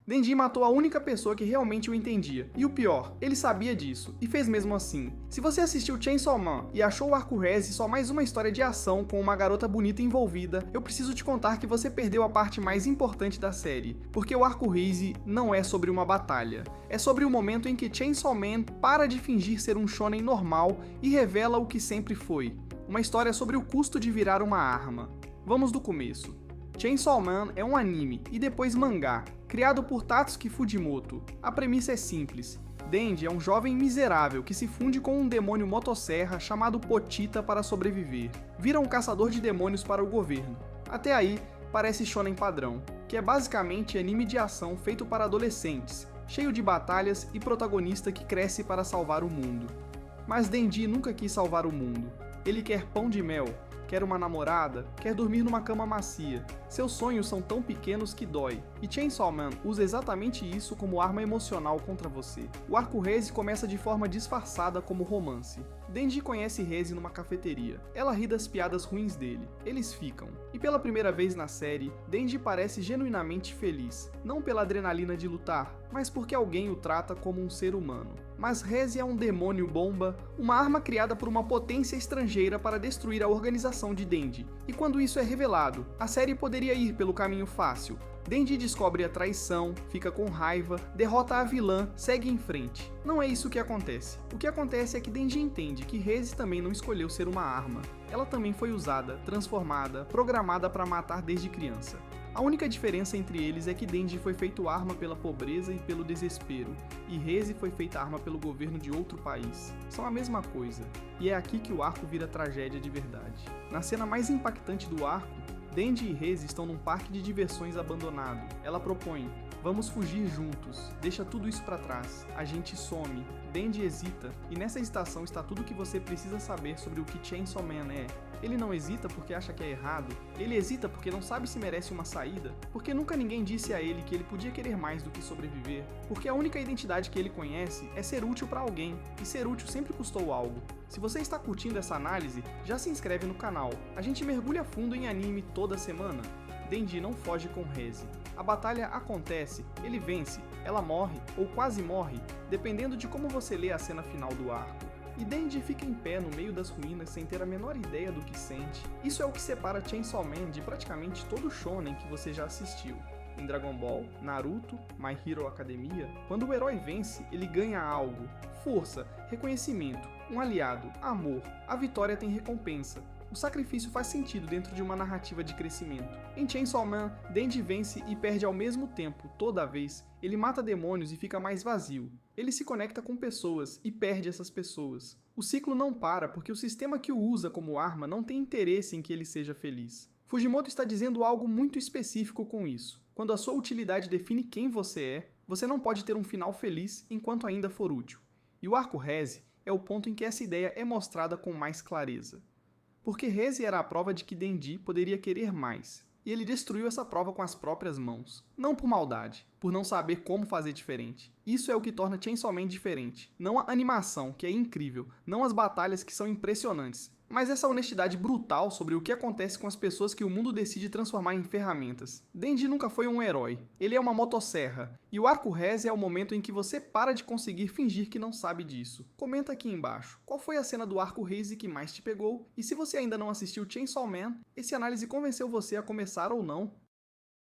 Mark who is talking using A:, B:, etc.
A: Denji matou a única pessoa que realmente o entendia. E o pior, ele sabia disso, e fez mesmo assim. Se você assistiu Chainsaw Man e achou o arco Reze só mais uma história de ação com uma garota bonita envolvida, eu preciso te contar que você perdeu a parte mais importante da série, porque o arco Reze não é sobre uma batalha. É sobre o momento em que Chainsaw Man para de fingir ser um shonen normal e revela o que sempre foi. Uma história sobre o custo de virar uma arma. Vamos do começo. Chainsaw Man é um anime e depois mangá, criado por Tatsuki Fujimoto. A premissa é simples. Denji é um jovem miserável que se funde com um demônio motosserra chamado Potita para sobreviver. Vira um caçador de demônios para o governo. Até aí, parece shonen padrão, que é basicamente anime de ação feito para adolescentes, cheio de batalhas e protagonista que cresce para salvar o mundo. Mas Denji nunca quis salvar o mundo. Ele quer pão de mel, quer uma namorada, quer dormir numa cama macia. Seus sonhos são tão pequenos que dói, e Chainsaw Man usa exatamente isso como arma emocional contra você. O arco Reze começa de forma disfarçada como romance. Denji conhece Reze numa cafeteria. Ela ri das piadas ruins dele. Eles ficam. E pela primeira vez na série, Denji parece genuinamente feliz. Não pela adrenalina de lutar, mas porque alguém o trata como um ser humano. Mas Reze é um demônio bomba, uma arma criada por uma potência estrangeira para destruir a organização de Denji. E quando isso é revelado, a série poderia ir pelo caminho fácil. Denji descobre a traição, fica com raiva, derrota a vilã, segue em frente. Não é isso que acontece. O que acontece é que Denji entende que Reze também não escolheu ser uma arma. Ela também foi usada, transformada, programada para matar desde criança. A única diferença entre eles é que Denji foi feito arma pela pobreza e pelo desespero, e Reze foi feita arma pelo governo de outro país. São a mesma coisa, e é aqui que o arco vira tragédia de verdade. Na cena mais impactante do arco, Denji e Reze estão num parque de diversões abandonado. Ela propõe: vamos fugir juntos, deixa tudo isso pra trás, a gente some. Denji hesita, e nessa estação está tudo o que você precisa saber sobre o que Chainsaw Man é. Ele não hesita porque acha que é errado, ele hesita porque não sabe se merece uma saída, porque nunca ninguém disse a ele que ele podia querer mais do que sobreviver, porque a única identidade que ele conhece é ser útil pra alguém, e ser útil sempre custou algo. Se você está curtindo essa análise, já se inscreve no canal, a gente mergulha fundo em anime toda semana. Denji não foge com Reze. A batalha acontece, ele vence, ela morre ou quase morre, dependendo de como você lê a cena final do arco. E Denji fica em pé no meio das ruínas sem ter a menor ideia do que sente. Isso é o que separa Chainsaw Man de praticamente todo shonen que você já assistiu. Em Dragon Ball, Naruto, My Hero Academia, quando o herói vence, ele ganha algo: força, reconhecimento, um aliado, amor. A vitória tem recompensa. O sacrifício faz sentido dentro de uma narrativa de crescimento. Em Chainsaw Man, Denji vence e perde ao mesmo tempo, toda vez. Ele mata demônios e fica mais vazio. Ele se conecta com pessoas e perde essas pessoas. O ciclo não para porque o sistema que o usa como arma não tem interesse em que ele seja feliz. Fujimoto está dizendo algo muito específico com isso. Quando a sua utilidade define quem você é, você não pode ter um final feliz enquanto ainda for útil. E o arco Reze é o ponto em que essa ideia é mostrada com mais clareza. Porque Reze era a prova de que Denji poderia querer mais, e ele destruiu essa prova com as próprias mãos. Não por maldade, por não saber como fazer diferente. Isso é o que torna Chainsaw Man diferente. Não a animação, que é incrível, não as batalhas que são impressionantes, mas essa honestidade brutal sobre o que acontece com as pessoas que o mundo decide transformar em ferramentas. Denji nunca foi um herói, ele é uma motosserra, e o arco Reze é o momento em que você para de conseguir fingir que não sabe disso. Comenta aqui embaixo, qual foi a cena do arco Reze que mais te pegou, e se você ainda não assistiu Chainsaw Man, esse análise convenceu você a começar ou não?